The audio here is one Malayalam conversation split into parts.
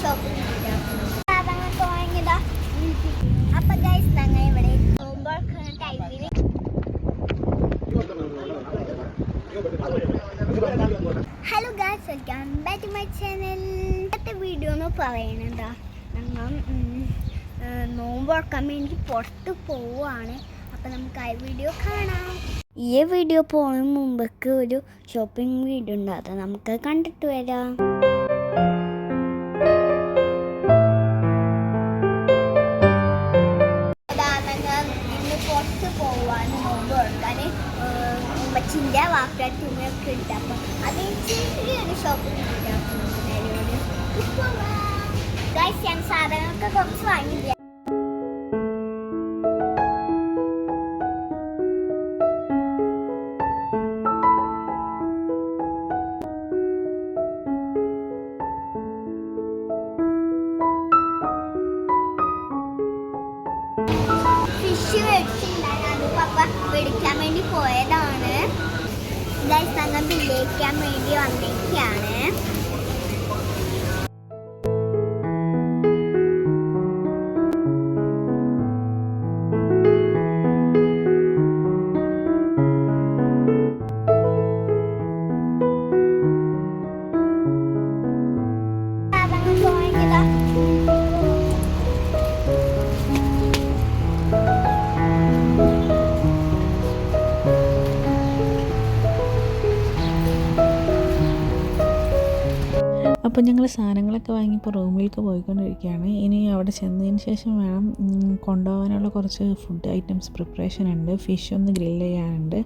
ഷോപ്പിംഗ് സാധനങ്ങളൊക്കെ വാങ്ങിയതാ. അപ്പൊ ഗൈസ് ഞങ്ങൾ ഇവിടെ നോമ്പൊക്കെ ടൈമിൽ hello guys, welcome back to my channel. ഇന്നത്തെ വീഡിയോ എന്ന് പറയുന്നതാ ഞങ്ങൾ നോമ്പൊറക്കാൻ വേണ്ടി പുറത്ത് പോവുകയാണ്. അപ്പം നമുക്ക് ആ വീഡിയോ കാണാം. ഈ വീഡിയോ പോകുന്നതിന് മുമ്പൊക്കെ ഒരു ഷോപ്പിംഗ് വീഡിയോ ഉണ്ട്, അത് നമുക്ക് കണ്ടിട്ട് വരാം. ഇന്ന് പുറത്ത് പോവാൻ നോമ്പ് തുറക്കാൻ ഉമ്മച്ചിൻ്റെ വാപ്പിയുടെ തുണിയൊക്കെ ഉണ്ട്. അപ്പം അത് ചെറിയൊരു ഷോപ്പിംഗ് വീഡിയോ ഗൈസ്. ഞാൻ സാധനങ്ങളൊക്കെ കുറച്ച് വാങ്ങിയില്ല. ഫിഷ് മേടിച്ചിട്ടുണ്ടായിരുന്നു, അത് പപ്പ മേടിക്കാൻ വേണ്ടി പോയതാണ്. ഗൈസ് ഞങ്ങൾ ബില്ലേക്കാൻ വേണ്ടി വന്നിരിക്കുകയാണ്. അപ്പോൾ ഞങ്ങൾ സാധനങ്ങളൊക്കെ വാങ്ങിയപ്പോൾ റൂമിലേക്ക് പോയിക്കൊണ്ടിരിക്കുകയാണ്. ഇനി അവിടെ ചെന്നതിന് ശേഷം വേണം കൊണ്ടുപോകാനുള്ള കുറച്ച് ഫുഡ് ഐറ്റംസ് പ്രിപ്പറേഷൻ ഉണ്ട്. ഫിഷ് ഒന്ന് ഗ്രില്ല് ചെയ്യാനുണ്ട്,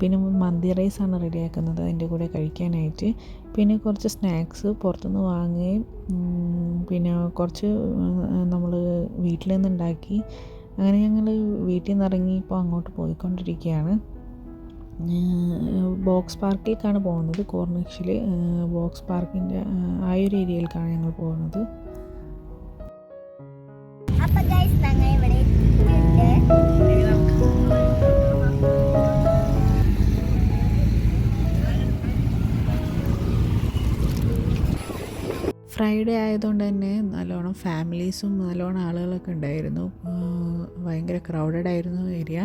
പിന്നെ മന്തി റൈസാണ് റെഡിയാക്കുന്നത് അതിൻ്റെ കൂടെ കഴിക്കാനായിട്ട്. പിന്നെ കുറച്ച് സ്നാക്സ് പുറത്തുനിന്ന് വാങ്ങുകയും പിന്നെ കുറച്ച് നമ്മൾ വീട്ടിൽ നിന്ന് ഉണ്ടാക്കി. അങ്ങനെ ഞങ്ങൾ വീട്ടിൽ നിന്ന് ഇറങ്ങി ഇപ്പോൾ അങ്ങോട്ട് പോയിക്കൊണ്ടിരിക്കുകയാണ്. ബോക്സ് പാർക്കിലേക്കാണ് പോകുന്നത്. കോർണിഷിൽ ബോക്സ് പാർക്കിൻ്റെ ആ ഒരു ഏരിയയിലേക്കാണ് ഞങ്ങൾ പോകുന്നത്. ഫ്രൈഡേ ആയതുകൊണ്ട് തന്നെ നല്ലോണം ഫാമിലീസും നല്ലോണം ആളുകളൊക്കെ ഉണ്ടായിരുന്നു. ഭയങ്കര ക്രൗഡഡ് ആയിരുന്നു ഏരിയ.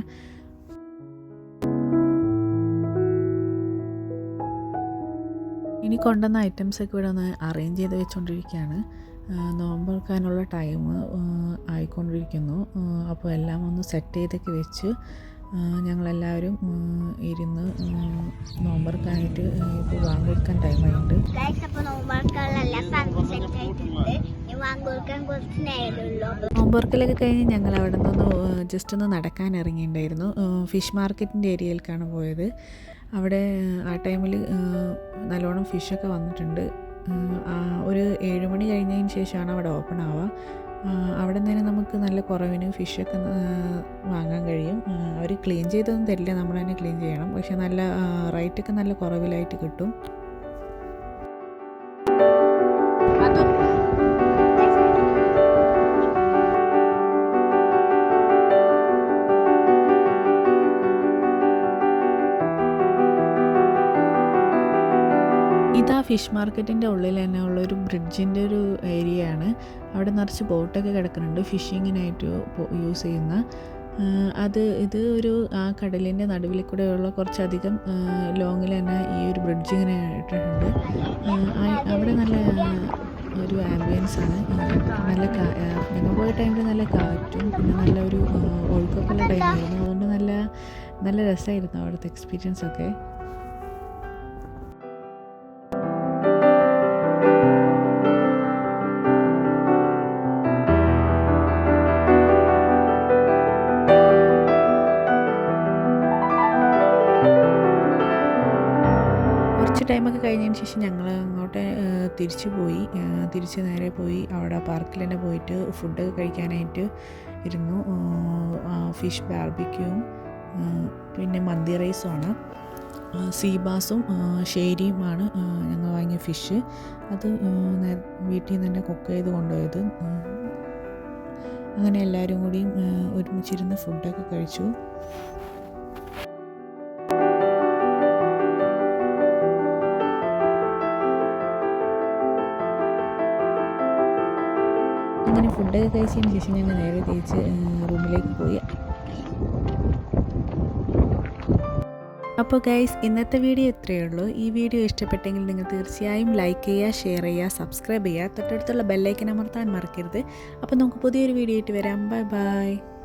ഇനി കൊണ്ടുവന്ന ഐറ്റംസൊക്കെ ഇവിടെ ഒന്ന് അറേഞ്ച് ചെയ്ത് വെച്ചുകൊണ്ടിരിക്കുകയാണ്. നോമ്പ് തുറക്കാനുള്ള ടൈം ആയിക്കൊണ്ടിരിക്കുന്നു. അപ്പോൾ എല്ലാം ഒന്ന് സെറ്റ് ചെയ്തൊക്കെ വെച്ച് ഞങ്ങളെല്ലാവരും ഇരുന്ന് നോമ്പ് തുറക്കാനായിട്ട് ഇപ്പോൾ വാങ്ങി കൊടുക്കാൻ ടൈമായിട്ടുണ്ട്. നോമ്പ് തുറക്കലൊക്കെ കഴിഞ്ഞ് ഞങ്ങൾ അവിടെ നിന്ന് ജസ്റ്റ് ഒന്ന് നടക്കാൻ ഇറങ്ങിയിട്ടുണ്ടായിരുന്നു. ഫിഷ് മാർക്കറ്റിൻ്റെ ഏരിയയിലേക്കാണ് പോയത്. അവിടെ ആ ടൈമിൽ നല്ലോണം ഫിഷൊക്കെ വന്നിട്ടുണ്ട്. ഒരു 7 മണി കഴിഞ്ഞതിന് ശേഷമാണ് അവിടെ ഓപ്പൺ ആവുക. അവിടെ നിന്ന് നമുക്ക് നല്ല കുറവിന് ഫിഷൊക്കെ വാങ്ങാൻ കഴിയും. അവർ ക്ലീൻ ചെയ്തൊന്നും തരില്ല, നമ്മൾ തന്നെ ക്ലീൻ ചെയ്യണം. പക്ഷെ നല്ല റേറ്റൊക്കെ നല്ല കുറവിലായിട്ട് കിട്ടും. ഇതാ ഫിഷ് മാർക്കറ്റിൻ്റെ ഉള്ളിൽ തന്നെ ഉള്ളൊരു ബ്രിഡ്ജിൻ്റെ ഒരു ഏരിയയാണ്. അവിടെ നിറച്ച് ബോട്ടൊക്കെ കിടക്കുന്നുണ്ട് ഫിഷിങ്ങിനായിട്ട് യൂസ് ചെയ്യുന്ന. ഇത് ഒരു ആ കടലിൻ്റെ നടുവിൽ കൂടെയുള്ള കുറച്ചധികം ലോങ്ങിൽ തന്നെ ഈ ഒരു ബ്രിഡ്ജ് ഇങ്ങനെ ഇട്ടിട്ടുണ്ട്. അവിടെ നല്ല ഒരു ആംബിയൻസ് ആണ്. നല്ല ഞങ്ങൾ പോയ ടൈമിൽ നല്ല കാറ്റും പിന്നെ നല്ല ഒരു ഒഴുക്കൊക്കെയുള്ള ടൈമായിരുന്നു. അതുകൊണ്ട് നല്ല രസമായിരുന്നു അവിടുത്തെ എക്സ്പീരിയൻസ് ഒക്കെ. ടൈമൊക്കെ കഴിഞ്ഞതിന് ശേഷം ഞങ്ങൾ അങ്ങോട്ട് തിരിച്ച് നേരെ പോയി അവിടെ പാർക്കിൽ തന്നെ പോയിട്ട് ഫുഡൊക്കെ കഴിക്കാനായിട്ട് ഇരുന്നു. ഫിഷ് ബാർബിക്യൂവും പിന്നെ മന്തി റൈസുമാണ്. സീബാസും ഷേരിയുമാണ് ഞങ്ങൾ വാങ്ങിയ ഫിഷ്. അത് വീട്ടിൽ നിന്ന് തന്നെ കുക്ക് ചെയ്ത് കൊണ്ടുപോയത്. അങ്ങനെ എല്ലാവരും കൂടിയും ഒരുമിച്ചിരുന്ന് ഫുഡൊക്കെ കഴിച്ചു. അങ്ങനെ ഫുഡൊക്കെ കഴിച്ചതിന് ശേഷം ഞങ്ങൾ നേരെ തിരിച്ച് റൂമിലേക്ക് പോയി. അപ്പോൾ ഗൈസ്, ഇന്നത്തെ വീഡിയോ ഇത്രയേ ഉള്ളൂ. ഈ വീഡിയോ ഇഷ്ടപ്പെട്ടെങ്കിൽ നിങ്ങൾ തീർച്ചയായും ലൈക്ക് ചെയ്യുക, ഷെയർ ചെയ്യുക, സബ്സ്ക്രൈബ് ചെയ്യുക, തൊട്ടടുത്തുള്ള ബെല്ലൈക്കൻ അമർത്താൻ മറക്കരുത്. അപ്പോൾ നമുക്ക് പുതിയൊരു വീഡിയോ ആയിട്ട് വരാം. Bye bye.